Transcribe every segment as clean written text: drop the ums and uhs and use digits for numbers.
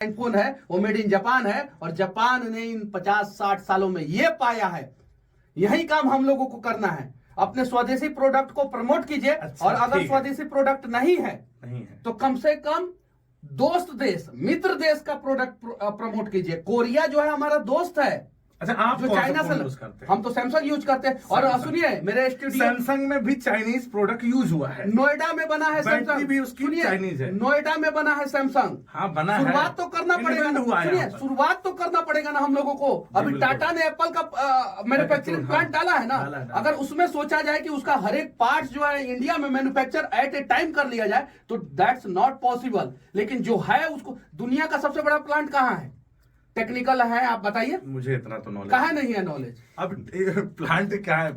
Phone है वो made in Japan है, और जापान ने इन 50-60 सालों में ये पाया है, यही काम हम लोगों को करना है। अपने स्वदेशी प्रोडक्ट को प्रमोट कीजिए। अच्छा, और अगर स्वदेशी प्रोडक्ट नहीं है तो कम से कम दोस्त देश, मित्र देश का प्रोडक्ट प्रमोट कीजिए। कोरिया जो है हमारा दोस्त है। अच्छा, आप जो चाइना से यूज करते हैं? हम तो सैमसंग यूज करते हैं। और सुनिए, मेरे स्टूडियो सैमसंग में भी चाइनीज प्रोडक्ट यूज हुआ है। नोएडा में बना है सैमसंग, भी उसकी चाइनीज है। नोएडा में बना है सैमसंग। हाँ, बना है। शुरुआत तो करना पड़ेगा ना। सुनिए, शुरुआत तो करना पड़ेगा ना हम लोगों को। अभी टाटा ने एप्पल का मैन्युफैक्चरिंग प्लांट डाला है ना। अगर उसमें सोचा जाए कि उसका हर एक पार्ट जो है इंडिया में मैन्युफैक्चर एट ए टाइम कर लिया जाए तो दैट्स नॉट पॉसिबल। लेकिन जो है उसको, दुनिया का सबसे बड़ा प्लांट कहाँ है? टेक्निकल है, आप बताइए। मुझे इतना तो नॉलेज कहाँ नहीं है नॉलेज। अब प्लांट क्या है?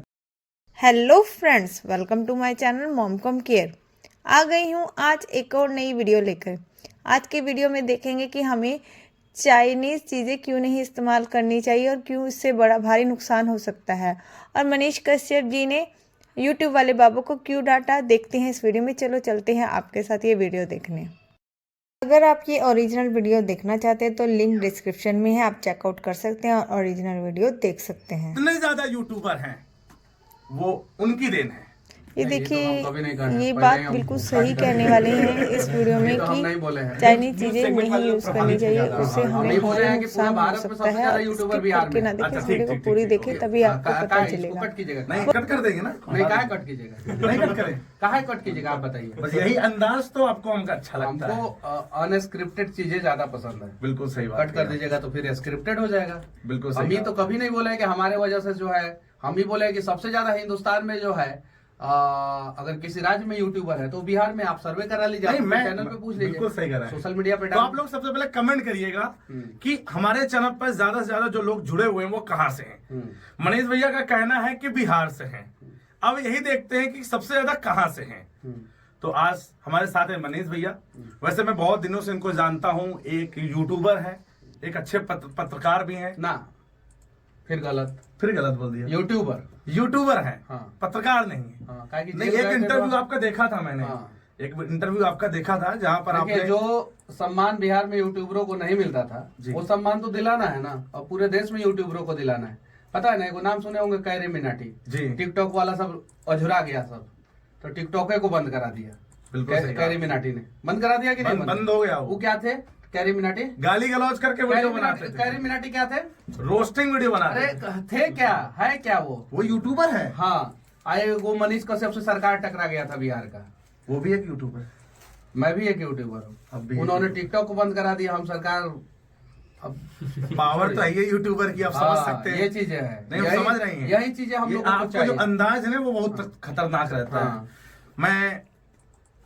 Hello friends, welcome to my channel Momcom care. आ गई हूँ आज एक और नई वीडियो लेकर। आज के वीडियो में देखेंगे कि हमें चाइनीज़ चीज़ें क्यों नहीं इस्तेमाल करनी चाहिए और क्यों इससे बड़ा भारी नुकसान हो सकता है, और मनीष कश्यप जी ने यूट्यूब वाले बाबू को क्यों डांटा, देखते हैं इस वीडियो में। चलो चलते हैं आपके साथ ये वीडियो देखने। अगर आप ये ओरिजिनल वीडियो देखना चाहते हैं तो लिंक डिस्क्रिप्शन में है, आप चेकआउट कर सकते हैं और ओरिजिनल वीडियो देख सकते हैं। इतने ज्यादा यूट्यूबर हैं, वो उनकी देन है। ये देखिए, ये बात बिल्कुल सही कहने वाले हैं इस वीडियो में कि चाइनीज चीजें नहीं यूज करनी चाहिए, उससे हमें भारी नुकसान हो सकता है। करके ना देखें, इस वीडियो को पूरी देखें तभी आपको पता चलेगा। नहीं कट कर देंगे ना? नहीं, कहाँ कट कीजिएगा? नहीं कट करें, कहाँ कट कीजिएगा आप बताइए। बस यही अंदाज तो आपको हमका अच्छा लगता है। हमको अनस्क्रिप्टेड चीजें ज्यादा पसंद है। बिल्कुल सही बात। कट कर दीजिएगा तो फिर स्क्रिप्टेड हो जाएगा। बिल्कुल हम सही। ये तो कभी नहीं बोले कि हमारे वजह से जो है, हम ही बोले कि सबसे ज्यादा हिंदुस्तान में जो है अगर किसी राज्य में यूट्यूबर है तो बिहार में। आप सर्वे करा लीजिए, चैनल पे पूछ लीजिए। बिल्कुल सही कर रहे हैं। सोशल मीडिया पे तो आप लोग सबसे पहले कमेंट करिएगा कि हमारे चैनल पर ज्यादा से ज्यादा जो लोग जुड़े हुए हैं वो कहाँ से हैं। मनीष भैया का कहना है कि बिहार से हैं। अब यही देखते हैं कि सबसे ज्यादा कहाँ से हैं। तो आज हमारे साथ है मनीष भैया। वैसे मैं बहुत दिनों से इनको जानता हूँ। एक यूट्यूबर है, एक अच्छे पत्रकार भी हैं ना। फिर गलत बोल दिया। यूट्यूबर है। हाँ। पत्रकार नहीं है। हाँ, नहीं, एक इंटरव्यू आपका देखा था मैंने। हाँ। एक इंटरव्यू आपका देखा था जहाँ पर आपने जो सम्मान बिहार में यूट्यूबरों को नहीं मिलता था वो सम्मान तो दिलाना है ना, और पूरे देश में यूट्यूबरों को दिलाना है। पता है ना, एगो नाम सुने होंगे, कैरी मिनाटी जी। टिकटॉक वाला सब अझुरा गया सब, तो टिकटॉक को बंद करा दिया। बिल्कुल, कैरी मिनाटी ने बंद करा दिया कि नहीं? बंद हो गया। वो क्या थे कैरी मिनाटी? गाली गलौज करके वीडियो बनाते थे। कैरी मिनाटी क्या थे? रोस्टिंग वीडियो बनाते थे। क्या है, क्या वो यूट्यूबर है। हाँ, आए वो मनीष कश्यप से सरकार टकरा गया था बिहार का। वो भी एक यूट्यूबर, मैं भी एक यूट्यूबर हूँ। उन्होंने टिकटॉक को बंद करा दिया। हम सरकार, अब पावर तो है ये यूट्यूबर की, आप समझ सकते हैं। ये चीजें हैं, नहीं समझ रही हैं। यही चीजें हम लोग को चाहिए। जो अंदाज है ना वो बहुत खतरनाक रहता है। मैं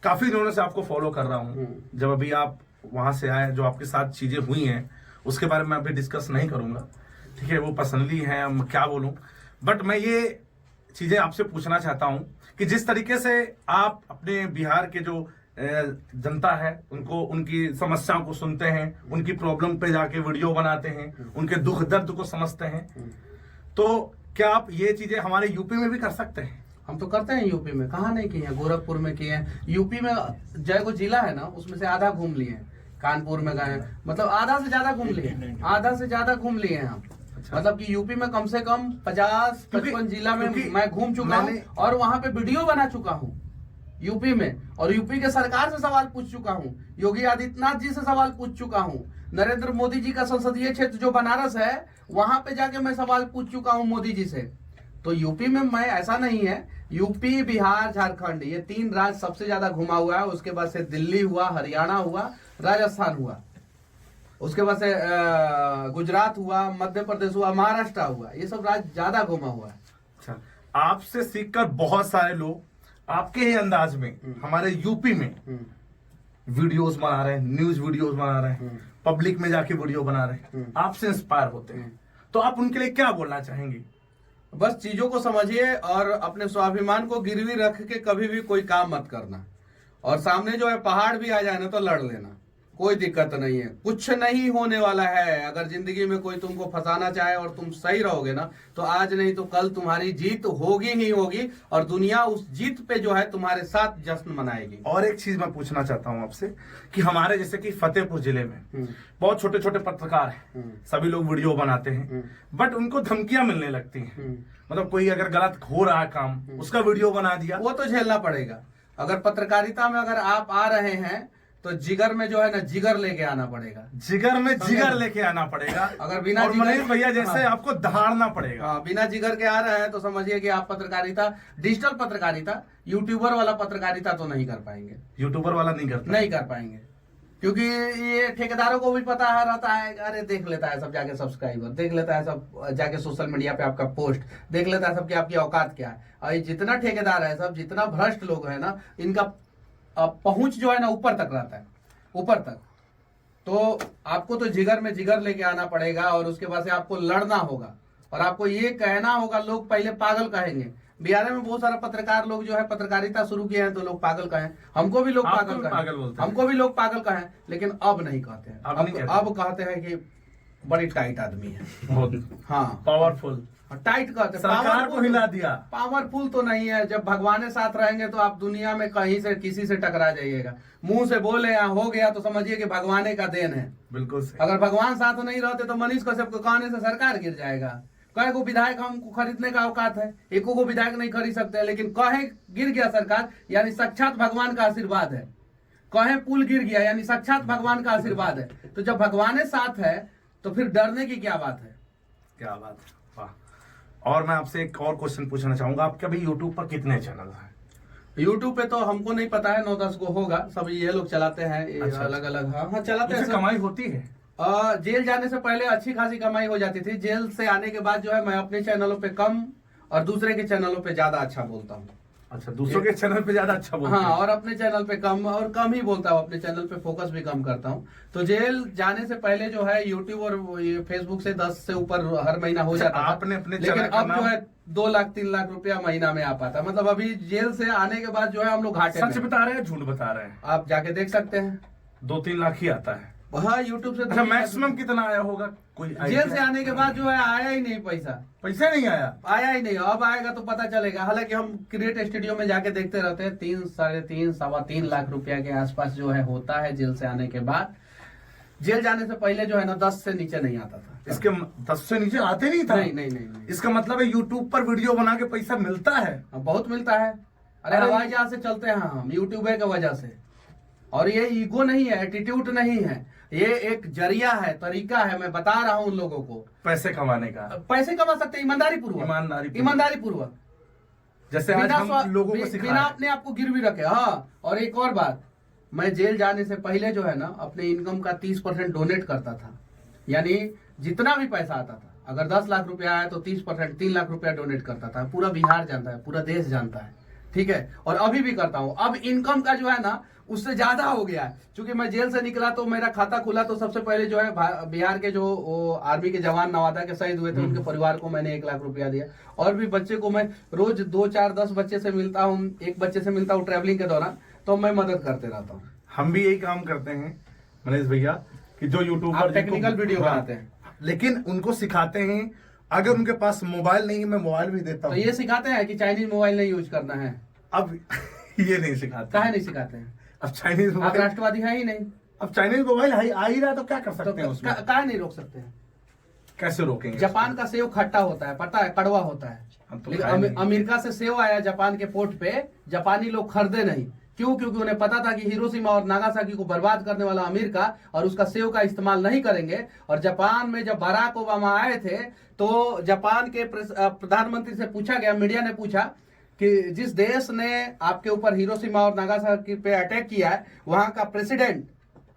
काफी दिनों से आपको फॉलो कर रहा हूँ। जब अभी आप वहां से आए, जो आपके साथ चीजें हुई हैं उसके बारे में अभी डिस्कस नहीं करूंगा, ठीक है? वो पर्सनली है, मैं क्या बोलूं। बट मैं ये चीजें आपसे पूछना चाहता हूं कि जिस तरीके से आप अपने बिहार के जो जनता है उनको, उनकी समस्याओं को सुनते हैं, उनकी प्रॉब्लम पे जाके वीडियो बनाते हैं, उनके दुख दर्द को समझते हैं, तो क्या आप ये चीजें हमारे यूपी में भी कर सकते हैं? हम तो करते हैं यूपी में, कहाँ नहीं किए हैं। गोरखपुर में किए हैं। यूपी में जय को जिला है ना, उसमें से आधा घूम लिए हैं। कानपुर में गए, मतलब आधा से ज्यादा घूम लिए हैं हम। अच्छा। मतलब कि यूपी में कम से कम 50-55 जिला में मैं घूम चुका हूँ, और वहाँ पे वीडियो बना चुका हूँ यूपी में, और यूपी के सरकार से सवाल पूछ चुका हूँ, योगी आदित्यनाथ जी से सवाल पूछ चुका हूँ, नरेंद्र मोदी जी का संसदीय क्षेत्र जो बनारस है वहां पे जाके मैं सवाल पूछ चुका हूँ मोदी जी से। तो यूपी में मैं, ऐसा नहीं है, यूपी, बिहार, झारखंड, ये 3 राज्य सबसे ज्यादा घुमा हुआ है। उसके बाद से दिल्ली हुआ, हरियाणा हुआ, राजस्थान हुआ, उसके बाद से गुजरात हुआ, मध्य प्रदेश हुआ, महाराष्ट्र हुआ। ये सब राज्य ज्यादा घुमा हुआ है। अच्छा, आपसे सीखकर बहुत सारे लोग आपके ही अंदाज में हमारे यूपी में वीडियोस बना रहे हैं, न्यूज वीडियोस बना रहे हैं, पब्लिक में जाके वीडियो बना रहे हैं, आपसे इंस्पायर होते हैं। तो आप उनके लिए क्या बोलना चाहेंगे? बस चीजों को समझिए और अपने स्वाभिमान को गिरवी रख के कभी भी कोई काम मत करना। और सामने जो है पहाड़ भी आ जाए ना तो लड़ लेना। कोई दिक्कत नहीं है, कुछ नहीं होने वाला है। अगर जिंदगी में कोई तुमको फंसाना चाहे और तुम सही रहोगे ना, तो आज नहीं तो कल तुम्हारी जीत होगी ही होगी, और दुनिया उस जीत पे जो है तुम्हारे साथ जश्न मनाएगी। और एक चीज मैं पूछना चाहता हूँ आपसे कि हमारे जैसे कि फतेहपुर जिले में बहुत छोटे छोटे पत्रकार हैं, सभी लोग वीडियो बनाते हैं, बट उनको धमकियां मिलने लगती हैं। मतलब कोई अगर गलत हो रहा है काम, उसका वीडियो बना दिया, वो तो झेलना पड़ेगा। अगर पत्रकारिता में अगर आप आ रहे हैं तो जिगर में जो है ना जिगर लेके आना पड़ेगा, जिगर में जिगर लेके आना पड़ेगा। अगर बिना और मनीष भैया जैसे आपको दहाड़ना पड़ेगा। बिना जिगर के आ रहे हैं तो समझिए कि आप पत्रकारिता, डिजिटल पत्रकारिता, यूट्यूबर वाला पत्रकारिता तो नहीं कर पाएंगे। यूट्यूबर वाला नहीं कर पाएंगे, क्योंकि ये ठेकेदारों को भी पता है रहता है, अरे देख लेता है सब जाके सब्सक्राइबर, देख लेता है सब जाके सोशल मीडिया पे आपका पोस्ट, देख लेता है सब कि आपकी औकात क्या है। और ये जितना ठेकेदार है सब, जितना भ्रष्ट लोग है ना, इनका पहुंच जो है ना ऊपर तक रहता है, ऊपर तक। तो आपको तो जिगर में जिगर लेके आना पड़ेगा, और उसके बाद से आपको लड़ना होगा, और आपको ये कहना होगा। लोग पहले पागल कहेंगे, बिहार में बहुत सारा पत्रकार लोग जो है पत्रकारिता शुरू किए हैं तो लोग पागल कहें, हमको भी लोग पागल कहें, हमको भी लोग पागल कहें, लेकिन अब नहीं कहते हैं। अब कहते हैं कि बड़ी टाइट आदमी है, हाँ पावरफुल, टाइट कहते हैं। सरकार को हिला दिया। पावरफुल तो नहीं है, जब भगवान साथ रहेंगे तो आप दुनिया में कहीं से किसी से टकरा जाइएगा। मुंह से बोले या हो गया तो समझिए कि भगवान का देन है। बिल्कुल सही। अगर भगवान साथ नहीं रहते तो मनीष कश्यप को कहने से सरकार गिर जाएगा। कहे को विधायक हमको खरीदने का औकात है, एको को विधायक नहीं खरीद सकते, लेकिन कहे गिर गया सरकार यानी साक्षात भगवान का आशीर्वाद है। कहे पुल गिर गया यानी साक्षात भगवान का आशीर्वाद है। तो जब भगवान साथ है तो फिर डरने की क्या बात है। क्या बात है, वाह। और मैं आपसे एक और क्वेश्चन पूछना चाहूंगा, आपके अभी यूट्यूब पर कितने चैनल हैं? यूट्यूब पे तो हमको नहीं पता है, 9-10 को होगा, सब ये लोग चलाते हैं। अच्छा, अलग अलग हाँ चलाते हैं। कमाई होती है? जेल जाने से पहले अच्छी खासी कमाई हो जाती थी। जेल से आने के बाद जो है मैं अपने चैनलों पे कम और दूसरे के चैनलों पे ज्यादा अच्छा बोलता हूँ। अच्छा, दूसरों के चैनल पे ज्यादा अच्छा बोलता हाँ, और अपने चैनल पे कम और कम ही बोलता हूँ। अपने चैनल पे फोकस भी कम करता हूँ। तो जेल जाने से पहले जो है यूट्यूब और ये फेसबुक से 10 से ऊपर हर महीना हो जाता था। आपने अपने लेकिन अब जो है 2 लाख 3 लाख रुपया महीना में आ पाता। मतलब अभी जेल से आने के बाद जो है हम लोग घाटे में। सच बता रहे हैं झूठ बता रहे हैं? आप जाके देख सकते हैं, 2-3 लाख ही आता है। हाँ, यूट्यूब से। अच्छा, मैक्सिमम कितना आया होगा? कोई जेल से आने के बाद जो है आया ही नहीं पैसा नहीं आया ही नहीं। अब आएगा तो पता चलेगा। हालांकि हम क्रिएट स्टूडियो में जाके देखते रहते हैं, 3, 3.5, 3.25 लाख रुपया के आसपास जो है होता है जेल से आने के बाद। जेल जाने से पहले जो है ना 10 से नीचे नहीं आता था। इसके 10 से नीचे आते नहीं था? नहीं। इसका मतलब है यूट्यूब पर वीडियो बना के पैसा मिलता है? बहुत मिलता है। अरे हवाई जहाज से चलते हैं हम यूट्यूब की वजह से। और ये ईगो नहीं है, एटीट्यूड नहीं है, ये एक जरिया है, तरीका है। मैं बता रहा हूँ उन लोगों को पैसे कमाने का। पैसे कमा सकते हैं ईमानदारी पूर्वक, जैसे आज हम लोगों को सिखाया, बिना अपने आप को गिरवी रखे। हाँ, और एक और बात, मैं जेल जाने से पहले जो है ना अपने इनकम का 30% डोनेट करता था। यानी जितना भी पैसा आता था, अगर 10 लाख रुपया आया तो 30% 3 लाख रुपया डोनेट करता था। पूरा बिहार जानता है, पूरा देश जानता है, ठीक है। और अभी भी करता हूँ। अब इनकम का जो है ना उससे ज्यादा हो गया है, क्योंकि मैं जेल से निकला तो मेरा खाता खुला तो सबसे पहले जो है बिहार के जो आर्मी के जवान नवादा के शहीद हुए थे उनके परिवार को मैंने 1 लाख रुपया दिया। और भी बच्चे को मैं रोज 2, 4, 10 बच्चे से मिलता हूँ, एक बच्चे से मिलता हूँ ट्रैवलिंग के दौरान, तो मैं मदद करते रहता हूँ। हम भी यही काम करते हैं मनीष भैया, कि जो यूट्यूबर टेक्निकल वीडियो बनाते हैं, लेकिन उनको सिखाते हैं। अगर उनके पास मोबाइल नहीं है, मैं मोबाइल भी देता हूँ। तो ये सिखाते हैं कि चाइनीज मोबाइल नहीं यूज करना है। अब ये नहीं सिखाते। काहे नहीं सिखाते हैं? अब चाइनीज आप राष्ट्रवादी है ही नहीं। अब चाइनीज मोबाइल आ ही रहा तो क्या कर सकते हैं उसमें? काहे नहीं रोक सकते हैं? कैसे रोकेंगे? जापान का सेव खट्टा होता है, पता है, कड़वा होता है। लेकिन अमेरिका से सेव आया जापान के पोर्ट पे, जापानी लोग खरीदे नहीं। क्यों? क्योंकि उन्हें पता था कि हिरोशिमा और नागासाकी को बर्बाद करने वाला अमेरिका और उसका सेव का इस्तेमाल नहीं करेंगे। और जापान में जब बराक ओबामा आए थे तो जापान के प्रधानमंत्री से पूछा गया, मीडिया ने पूछा कि जिस देश ने आपके ऊपर हिरोशिमा और नागासाकी पे अटैक किया है, वहां का प्रेसिडेंट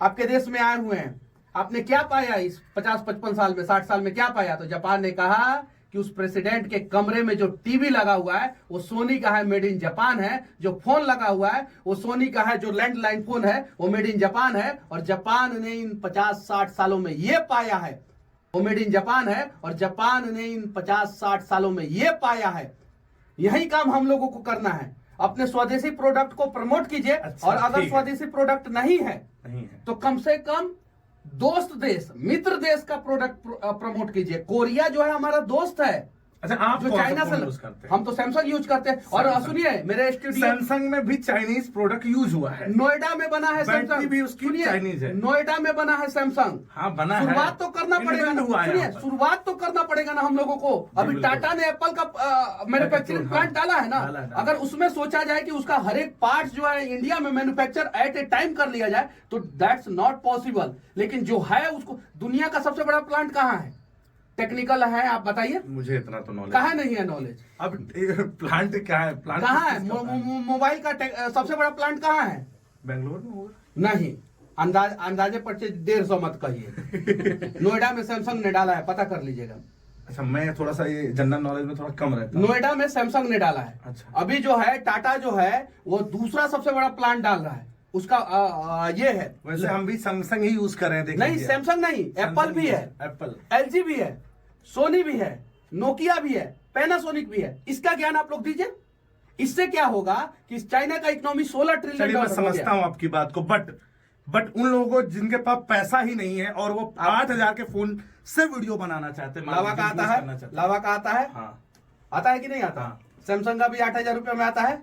आपके देश में आए हुए हैं, आपने क्या पाया इस 50-55 साल में, 60 साल में क्या पाया? तो जापान ने कहा कि उस प्रेसिडेंट के कमरे में जो टीवी लगा हुआ है वो सोनी का है, मेड इन जापान है। जो फोन लगा हुआ है वो सोनी का है, जो लैंडलाइन फोन है वो मेड इन जापान है। और जापान ने इन 50-60 सालों में ये पाया है, वो मेड इन जापान है। और जापान ने इन 50-60 सालों में ये पाया है। यही काम हम लोगों को करना है। अपने स्वदेशी प्रोडक्ट को प्रमोट कीजिए। और अगर स्वदेशी प्रोडक्ट नहीं है नहीं है। तो कम से कम दोस्त देश, मित्र देश का प्रोडक्ट प्रमोट कीजिए। कोरिया जो है हमारा दोस्त है। अच्छा, आप जो कौन सा चाइना फोन से यूज करते हैं? हम तो सैमसंग यूज करते हैं। और Samsung। सुनिए, मेरे स्टूडियो सैमसंग में भी चाइनीज प्रोडक्ट यूज हुआ है। नोएडा में बना है बैटरी सैमसंग, भी उसकी सुनिए, चाइनीज है। नोएडा में बना है सैमसंग। हाँ, बना है। शुरुआत तो करना पड़ेगा ना, हुआ है सुनिए, यहाँ पर। शुरुआत तो करना पड़ेगा ना हम लोगों को। अभी बिल्कुल। टाटा ने एप्पल का मैन्युफैक्चरिंग हाँ, प्लांट डाला है ना। डाला। अगर उसमें सोचा जाए कि उसका हर एक पार्ट जो है इंडिया में मैन्युफैक्चर एट ए टाइम कर लिया जाए तो दैट्स नॉट पॉसिबल। लेकिन जो है उसको, दुनिया का सबसे बड़ा प्लांट कहाँ है? टेक्निकल है, आप बताइए। मुझे इतना तो नॉलेज कहाँ नहीं है नॉलेज? अब प्लांट क्या है? प्लांट कहाँ है? किस चीज़ का प्लांट? मोबाइल का सबसे बड़ा प्लांट कहाँ है? बेंगलोर में होगा। नहीं, अंदाजे पर 150 मत कहिए। नोएडा में सैमसंग ने डाला है, पता कर लीजिएगा। अच्छा, मैं थोड़ा सा ये जनरल नॉलेज में थोड़ा कम रहता हूँ। नोएडा में सैमसंग ने डाला है। अच्छा। अभी जो है टाटा जो है वो दूसरा सबसे बड़ा प्लांट डाल रहा है। उसका ये है। वैसे हम भी सैमसंग ही यूज कर रहे हैं, देख नहीं, लीजिए। सैमसंग नहीं, एप्पल भी है, एप्पल, एलजी भी है, सोनी भी है, नोकिया भी है, पैनासोनिक भी है। इसका ज्ञान आप लोग दीजिए। इससे क्या होगा कि चाइना का इकोनॉमी 16 ट्रिलियन चलिए मैं डॉलर हो समझता गया। हूँ आपकी बात को, बट उन लोगों को जिनके पास पैसा ही नहीं है और वो 8,000 के फोन से वीडियो बनाना चाहते हैं, लावा का आता है, लावा का आता है, हाँ, आता है कि नहीं आता? हाँ। सैमसंग का भी 8,000 रुपए में आता है,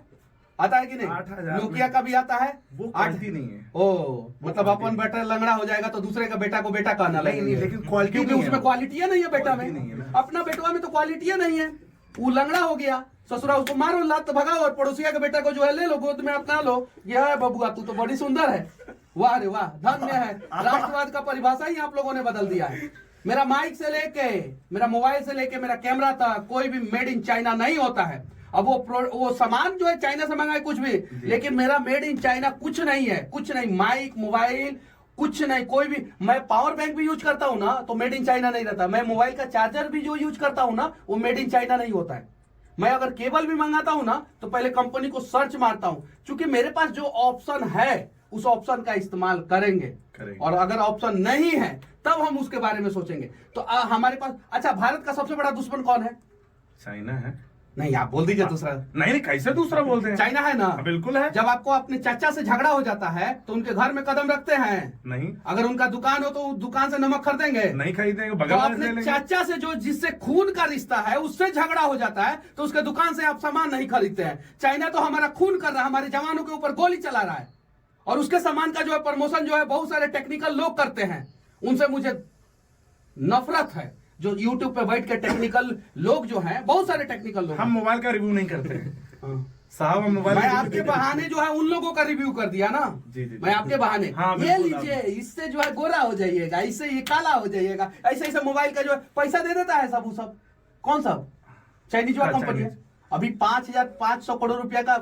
आता है कि नहीं? 8,000 नोकिया का भी आता है, वो 8 क्वालिटी नहीं है। ओ, मतलब क्वालिटी अपन बेटा लंगड़ा हो जाएगा तो दूसरे का बेटा को बेटा कहना नहीं, लगेंगे। लेकिन क्वालिटी क्योंकि नहीं है उसमें वो। क्वालिटी नहीं है बेटा क्वालिटी नहीं है में। ना। अपना बेटवा में तो क्वालिटी नहीं है। वो लंगड़ा हो गया, ससुरा उसको मारो, लात भगाओ, और पड़ोसिया के बेटा को जो है ले लो, गोद में अपना लो। यह है बबुआ, तू तो बड़ी सुंदर है, वाह रे वाह, धन्य है। राष्ट्रवाद का परिभाषा ही आप लोगों ने बदल दिया है। मेरा माइक से लेके, मेरा मोबाइल से लेके, मेरा कैमरा तक कोई भी मेड इन चाइना नहीं होता है। अब वो सामान जो है चाइना से मंगाए कुछ भी, लेकिन मेरा मेड इन चाइना कुछ नहीं है, कुछ नहीं। माइक, मोबाइल, कुछ नहीं, कोई भी। मैं पावर बैंक भी यूज करता हूं ना तो मेड इन चाइना नहीं रहता। मैं मोबाइल का चार्जर भी जो यूज करता हूं ना वो मेड इन चाइना नहीं होता है। मैं अगर केबल भी मंगाता हूं ना तो पहले कंपनी को सर्च मारता हूं, क्योंकि मेरे पास जो ऑप्शन है उस ऑप्शन का इस्तेमाल करेंगे। और अगर ऑप्शन नहीं है तब हम उसके बारे में सोचेंगे। तो हमारे पास, अच्छा, भारत का सबसे बड़ा दुश्मन कौन है? चाइना है। नहीं, आप बोल दीजिए दूसरा। नहीं, कैसे दूसरा बोलते हैं? चाइना है ना? बिल्कुल है। जब आपको अपने चाचा से झगड़ा हो जाता है तो उनके घर में कदम रखते हैं? नहीं। अगर उनका दुकान हो तो उस दुकान से नमक खरीदेंगे? नहीं खरीदेंगे, तो बगल वाले से अपने लेंगे। चाचा से जो जिससे खून का रिश्ता है उससे झगड़ा हो जाता है तो उसके दुकान से आप सामान नहीं खरीदते हैं। चाइना तो हमारा खून कर रहा है, हमारे जवानों के ऊपर गोली चला रहा है, और उसके सामान का जो है प्रमोशन जो है बहुत सारे टेक्निकल लोग करते हैं। उनसे मुझे नफरत है, जो YouTube पे बैठ के टेक्निकल लोग जो हैं, बहुत सारे टेक्निकल लोग। हम मोबाइल का रिव्यू नहीं करते हैं हाँ। साहब, हम मोबाइल मैं आपके बहाने जो है उन लोगों का रिव्यू कर दिया ना। जी, जी। मैं आपके बहाने, हाँ, ये बिल्कुल लीजिए, इससे जो है गोरा हो जाइएगा, इससे ये काला हो जाइएगा, ऐसे ऐसे मोबाइल का जो है पैसा दे देता है सब। वो सब कौन सा चाइनीज वाला कंपनी है? अभी 5,500 करोड़ रुपया का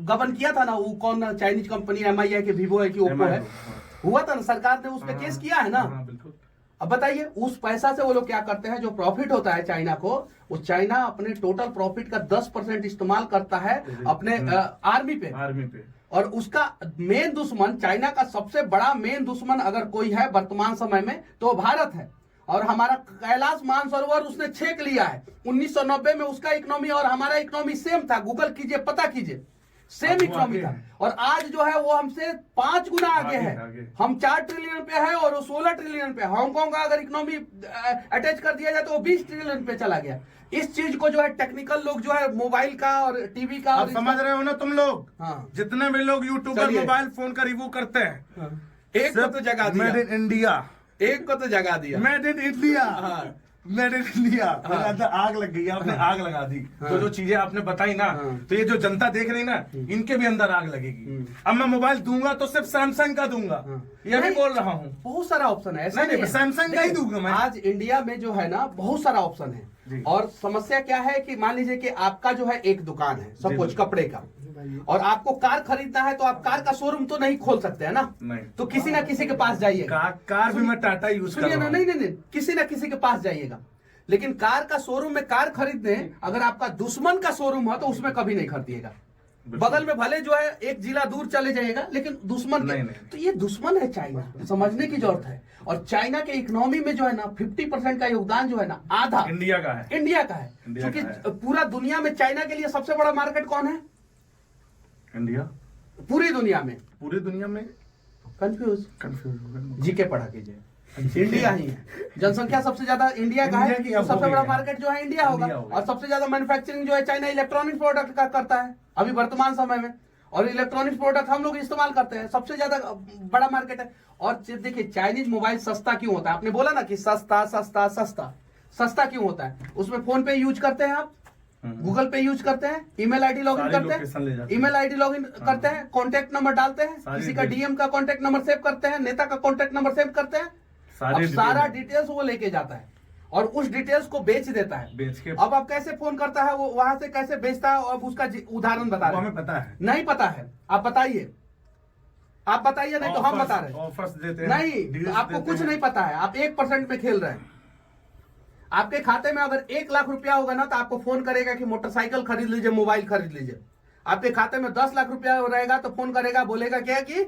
गबन किया था ना, वो कौन चाइनीज कंपनी, MI है कि वीवो है कि ओप्पो है, हुआ था ना, सरकार ने उस पर केस किया है ना। बिल्कुल। अब बताइए, उस पैसा से वो लोग क्या करते हैं? जो प्रॉफिट होता है चाइना को, वो चाइना अपने टोटल प्रॉफिट का 10% इस्तेमाल करता है अपने आर्मी पे। और उसका मेन दुश्मन, चाइना का सबसे बड़ा मेन दुश्मन अगर कोई है वर्तमान समय में तो भारत है। और हमारा कैलाश मानसरोवर उसने छेक लिया है। 1990 में उसका इकोनॉमी और हमारा इकोनॉमी सेम था, गूगल कीजिए, पता कीजिए, सेम इकोनॉमी था। और आज जो है वो हमसे 5 गुना आगे है। हम 4 ट्रिलियन पे है और वो 16 ट्रिलियन पे। हांगकांग का अगर इकोनॉमी अटैच कर दिया जाए तो वो 20 ट्रिलियन पे चला गया। इस चीज को जो है टेक्निकल लोग जो है मोबाइल का और टीवी का, आप समझ रहे हो ना तुम लोग? हाँ। जितने भी लोग यूट्यूबर मोबाइल फोन का रिव्यू करते हैं, हाँ। एक को तो जगा दिया, मेड इन इंडिया, एक को तो जगा दिया, made in India, made in India. आग लग गई, आपने आग लगा दी। तो जो चीजें आपने बताई ना, तो ये जो जनता देख रही ना, इनके भी अंदर आग लगेगी। अब मैं मोबाइल दूंगा तो सिर्फ सैमसंग का दूंगा, ये भी बोल रहा हूँ। बहुत सारा ऑप्शन है, ऐसा नहीं, सैमसंग का ही दूंगा मैं। आज इंडिया में जो है ना बहुत सारा ऑप्शन है। और समस्या क्या है कि मान लीजिए कि आपका जो है एक दुकान है, सपोज कपड़े का, और आपको कार खरीदना है तो आप कार का शोरूम तो नहीं खोल सकते हैं ना। नहीं। तो किसी ना किसी के पास जाइएगा। कार भी मैं टाटा यूज कर रहा हूं। नहीं, किसी ना किसी के पास जाइएगा। लेकिन कार का शोरूम में कार खरीदने, अगर आपका दुश्मन का शोरूम है तो उसमें कभी नहीं खरीदिएगा। बगल में भले जो है एक जिला दूर चले जाएगा, लेकिन दुश्मन नहीं। तो ये दुश्मन है चाइना, समझने की जरूरत है। और चाइना के इकोनॉमी में जो है ना 50% का योगदान जो है ना, आधा इंडिया का है। क्योंकि पूरा दुनिया में चाइना के लिए सबसे बड़ा मार्केट कौन है? इंडिया। पूरी दुनिया में कंफ्यूज जीके पढ़ा कीजिए। इंडिया ही है, जनसंख्या सबसे ज्यादा इंडिया का है, इंडिया की तो अब सबसे हो बड़ा गई है। मार्केट जो है इंडिया होगा। इंडिया होगा। और सबसे ज्यादा मैन्युफैक्चरिंग जो है चाइना इलेक्ट्रॉनिक प्रोडक्ट का करता है अभी वर्तमान समय में, और इलेक्ट्रॉनिक प्रोडक्ट हम लोग इस्तेमाल करते हैं, सबसे ज्यादा बड़ा मार्केट है। और देखिए चाइनीज मोबाइल सस्ता क्यों होता है, आपने बोला ना कि सस्ता सस्ता सस्ता, सस्ता क्यों होता है? उसमें फोन पे यूज करते हैं आप, गूगल पे यूज करते हैं, ईमेल आईडी लॉगिन सारी करते लोकेशन ले जाते हैं, हैं। ईमेल आईडी लॉगिन करते हैं, कॉन्टेक्ट नंबर डालते हैं, सारी किसी का डिटेल। डीएम का कॉन्टेक्ट नंबर सेव करते हैं, नेता का कॉन्टेक्ट नंबर सेव करते हैं, अब सारा डिटेल्स वो लेके जाता है और उस डिटेल्स को बेच देता है। बेच के अब आप कैसे फोन करता है, वो वहां से कैसे बेचता है, और उसका उदाहरण बता वो रहे हमें हैं। पता है। नहीं पता है, आप बताइए, आप बताइए, नहीं तो हम बता रहे हैं। ऑफर्स देते हैं, नहीं, deals आपको देते कुछ हैं। नहीं पता है, आप 1% में खेल रहे हैं। आपके खाते में अगर 1 लाख रुपया होगा ना, तो आपको फोन करेगा कि मोटरसाइकिल खरीद लीजिए, मोबाइल खरीद लीजिए। आपके खाते में 10 लाख रुपया रहेगा तो फोन करेगा, बोलेगा क्या कि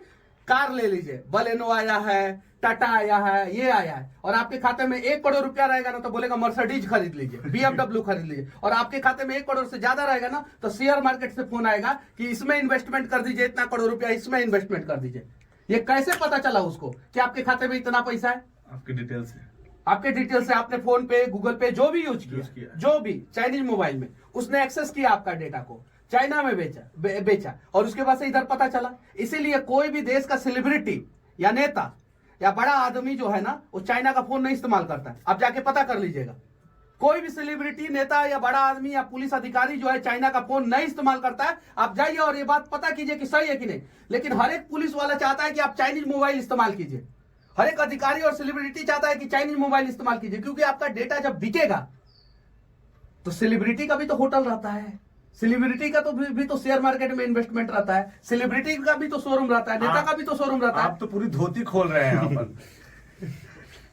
कार ले लीजिए, बलेनो आया है, टाटा आया है, ये आया है। और आपके खाते में 1 करोड़ रुपया रहेगा ना, तो बोलेगा मर्सिडीज खरीद लीजिए, BMW खरीद लीजिए। और आपके खाते में 1 करोड़ से ज्यादा रहेगा ना, तो शेयर मार्केट से फोन आएगा कि इसमें इन्वेस्टमेंट कर दीजिए, इतना करोड़ रुपया इसमें इन्वेस्टमेंट कर दीजिए। ये कैसे पता चला उसको कि आपके खाते में इतना पैसा है? आपकी डिटेल से, आपके डिटेल से आपने फोन पे, गूगल पे जो भी यूज किया, जो भी चाइनीज मोबाइल में उसने एक्सेस किया आपका डेटा को, चाइना में बेचा और उसके बाद से इधर पता चला। इसीलिए कोई भी देश का सेलिब्रिटी या नेता या बड़ा आदमी जो है ना, वो चाइना का फोन नहीं इस्तेमाल करता है। आप जाके पता कर लीजिएगा, कोई भी सेलिब्रिटी, नेता या बड़ा आदमी या पुलिस अधिकारी जो है चाइना का फोन नहीं इस्तेमाल करता है। आप जाइए और ये बात पता कीजिए कि सही है कि नहीं। लेकिन हर एक पुलिस वाला चाहता है कि आप चाइनीज मोबाइल इस्तेमाल कीजिए, हर एक अधिकारी और सेलिब्रिटी चाहता है कि चाइनीज मोबाइल इस्तेमाल कीजिए, क्योंकि आपका डेटा जब बिकेगा तो सेलिब्रिटी का भी तो होटल रहता है, सेलिब्रिटी का तो भी तो शेयर मार्केट में इन्वेस्टमेंट रहता है, सेलिब्रिटी का भी तो शोरूम रहता है, नेता का भी तो शोरूम रहता है। आप तो पूरी धोती खोल रहे हैं यहाँ पर।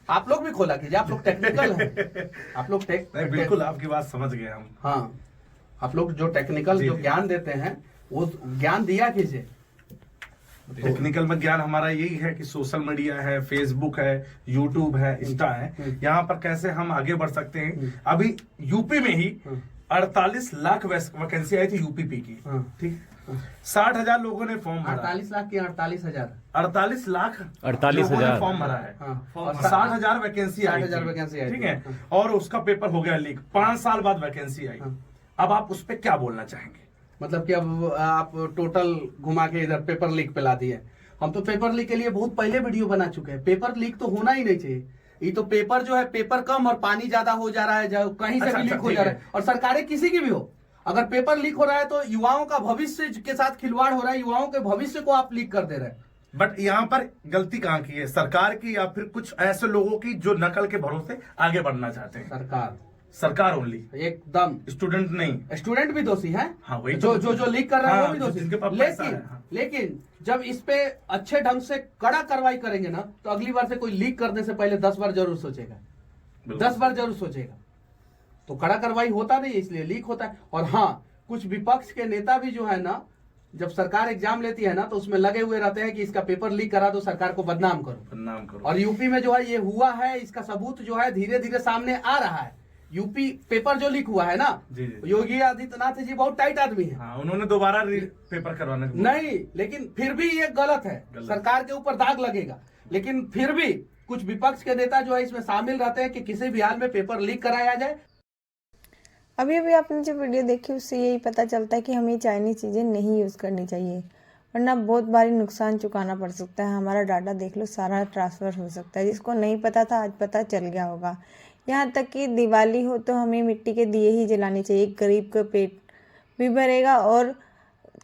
आप लोग भी खोला कीजिए, आप लोग टेक्निकल हैं, आप लोग नहीं, बिल्कुल आपकी बात समझ गए हम। हाँ, आप लोग जो टेक्निकल जो ज्ञान देते हैं वो ज्ञान दिया कीजिए। टेक्निकल में ज्ञान हमारा यही है कि सोशल मीडिया है, फेसबुक है, यूट्यूब है, इंस्टा है, यहाँ पर कैसे हम आगे बढ़ सकते हैं। अभी यूपी में ही 48 लाख वैकेंसी आई थी यूपीपी की, ठीक, 60,000 लोगों ने फॉर्म भरा। 48 लाख की 48,000, 48 लाख 48,000 लोगों ने फॉर्म भरा है, और 60,000 वैकेंसी आई 60,000 थी, वैकेंसी आई ठीक थी। है। और उसका पेपर हो गया लीक, 5 साल बाद वैकेंसी आई। अब आप उस पर क्या बोलना चाहेंगे? मतलब कि अब आप टोटल घुमा के इधर पेपर लीक पे ला दिए। हम तो पेपर लीक के लिए बहुत पहले वीडियो बना चुके हैं। पेपर लीक तो होना ही नहीं चाहिए। ये तो पेपर जो है, पेपर कम और पानी ज्यादा हो जा रहा है, जो कहीं से भी लीक हो जा रहा है। और सरकारें किसी की भी हो, अगर पेपर लीक हो रहा है तो युवाओं का भविष्य के साथ खिलवाड़ हो रहा है, युवाओं के भविष्य को आप लीक कर दे रहे हैं। बट यहाँ पर गलती कहाँ की है, सरकार की या फिर कुछ ऐसे लोगों की जो नकल के भरोसे आगे बढ़ना चाहते हैं? सरकार ओनली, एकदम। स्टूडेंट नहीं। स्टूडेंट भी दोषी है, हाँ, वही जो जो जो लीक कर रहा है वो भी दोषी। जिनके पास पैसा है, लेकिन हाँ। लेकिन जब इस पे अच्छे ढंग से कड़ा कार्रवाई करेंगे ना, तो अगली बार से कोई लीक करने से पहले 10 बार जरूर सोचेगा, 10 बार जरूर सोचेगा। तो कड़ा कार्रवाई होता नहीं, इसलिए लीक होता है। और हाँ, कुछ विपक्ष के नेता भी जो है ना, जब सरकार एग्जाम लेती है ना, तो उसमें लगे हुए रहते हैं कि इसका पेपर लीक करा दो, सरकार को बदनाम करो। और यूपी में जो है ये हुआ है, इसका सबूत जो है धीरे धीरे सामने आ रहा है। यूपी पेपर जो लीक हुआ है ना, योगी आदित्यनाथ जी बहुत टाइट आदमी है। हाँ, उन्होंने दोबारा पेपर करवाने नहीं, लेकिन फिर भी ये गलत है, सरकार के ऊपर दाग लगेगा। लेकिन फिर भी कुछ विपक्ष के नेता जो है इसमें शामिल रहते हैं कि किसी भी हाल में पेपर लीक कराया जाए। अभी अभी आपने जो वीडियो देखी उससे यही पता चलता है कि हमें चाइनीज चीज़ें नहीं यूज़ करनी चाहिए, वरना बहुत भारी नुकसान चुकाना पड़ सकता है। हमारा डाटा देख लो, सारा ट्रांसफ़र हो सकता है। जिसको नहीं पता था आज पता चल गया होगा। यहाँ तक कि दिवाली हो तो हमें मिट्टी के दिए ही जलाने चाहिए, गरीब का पेट भी भरेगा और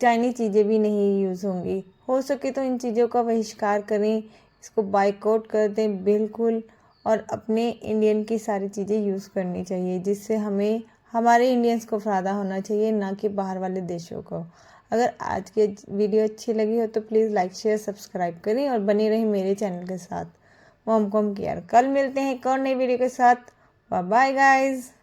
चाइनीज चीज़ें भी नहीं यूज़ होंगी। हो सके तो इन चीज़ों का बहिष्कार करें, इसको बाइकआउट कर दें बिल्कुल, और अपने इंडियन की सारी चीज़ें यूज़ करनी चाहिए, जिससे हमें हमारे इंडियंस को फ़ायदा होना चाहिए, ना कि बाहर वाले देशों को। अगर आज की वीडियो अच्छी लगी हो तो प्लीज़ लाइक शेयर सब्सक्राइब करें और बने रहें मेरे चैनल के साथ मॉम कॉम केयर। कल मिलते हैं एक और नई वीडियो के साथ। Bye bye guys.